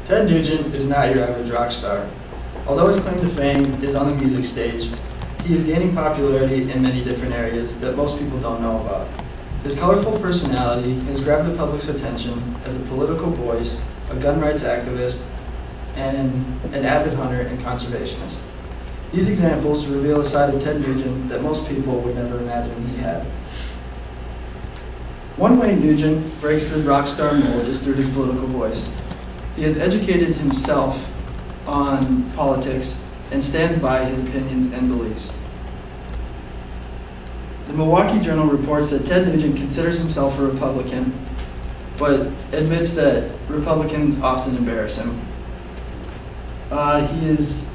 Ted Nugent is not your average rock star. Although his claim to fame is on the music stage, he is gaining popularity in many different areas that most people don't know about. His colorful personality has grabbed the public's attention as a political voice, a gun rights activist, and an avid hunter and conservationist. These examples reveal a side of Ted Nugent that most people would never imagine he had. One way Nugent breaks the rock star mold is through his political voice. He has educated himself on politics and stands by his opinions and beliefs. The Milwaukee Journal reports that Ted Nugent considers himself a Republican, but admits that Republicans often embarrass him. He is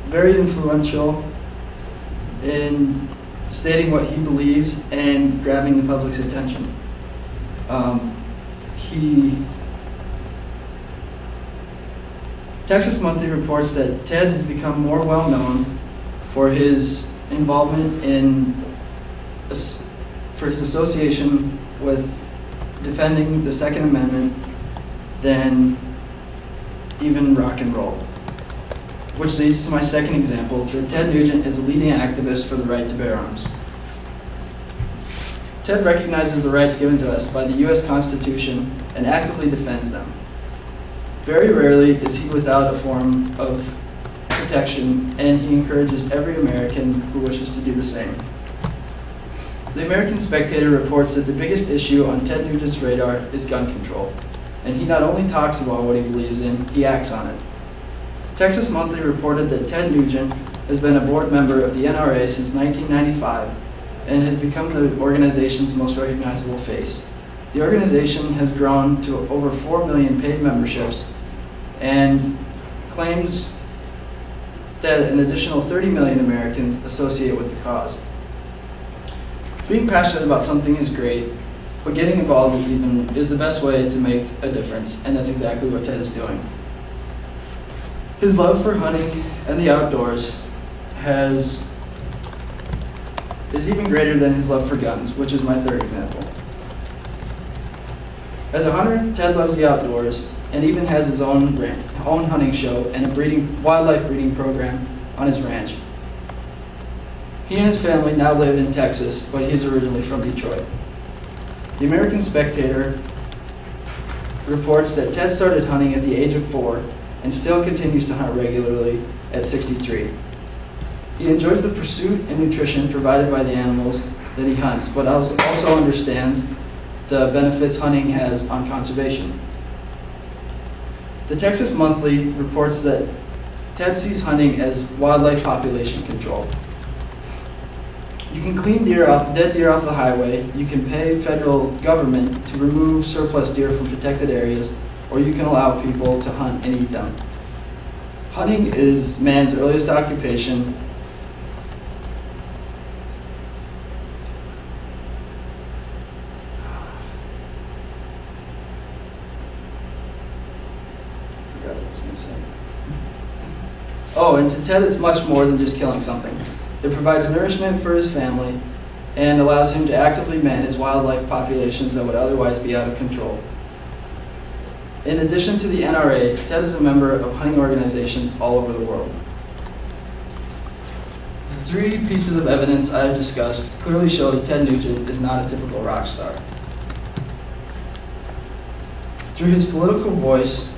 very influential in stating what he believes and grabbing the public's attention. Texas Monthly reports that Ted has become more well known for his involvement for his association with defending the Second Amendment than even rock and roll. Which leads to my second example, that Ted Nugent is a leading activist for the right to bear arms. Ted recognizes the rights given to us by the U.S. Constitution and actively defends them. Very rarely is he without a form of protection, and he encourages every American who wishes to do the same. The American Spectator reports that the biggest issue on Ted Nugent's radar is gun control, and he not only talks about what he believes in, he acts on it. Texas Monthly reported that Ted Nugent has been a board member of the NRA since 1995 and has become the organization's most recognizable face. The organization has grown to over 4 million paid memberships and claims that an additional 30 million Americans associate with the cause. Being passionate about something is great, but getting involved is the best way to make a difference, and that's exactly what Ted is doing. His love for hunting and the outdoors is even greater than his love for guns, which is my third example. As a hunter, Ted loves the outdoors and even has his own hunting show and a wildlife breeding program on his ranch. He and his family now live in Texas, but he's originally from Detroit. The American Spectator reports that Ted started hunting at the age of 4 and still continues to hunt regularly at 63. He enjoys the pursuit and nutrition provided by the animals that he hunts, but also understands the benefits hunting has on conservation. The Texas Monthly reports that Ted sees hunting as wildlife population control. You can clean dead deer off the highway, you can pay federal government to remove surplus deer from protected areas, or you can allow people to hunt and eat them. Hunting is man's earliest occupation. Oh, and to Ted it's much more than just killing something. It provides nourishment for his family and allows him to actively manage wildlife populations that would otherwise be out of control. In addition to the NRA, Ted is a member of hunting organizations all over the world. The 3 pieces of evidence I have discussed clearly show that Ted Nugent is not a typical rock star. Through his political voice,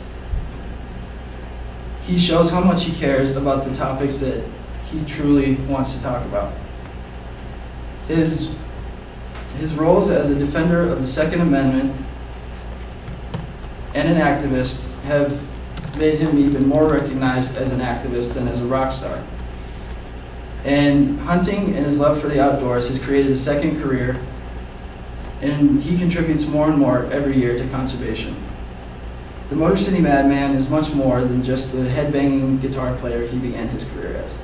he shows how much he cares about the topics that he truly wants to talk about. His roles as a defender of the Second Amendment and an activist have made him even more recognized as an activist than as a rock star. And hunting and his love for the outdoors has created a second career, and he contributes more and more every year to conservation. The Motor City Madman is much more than just the headbanging guitar player he began his career as.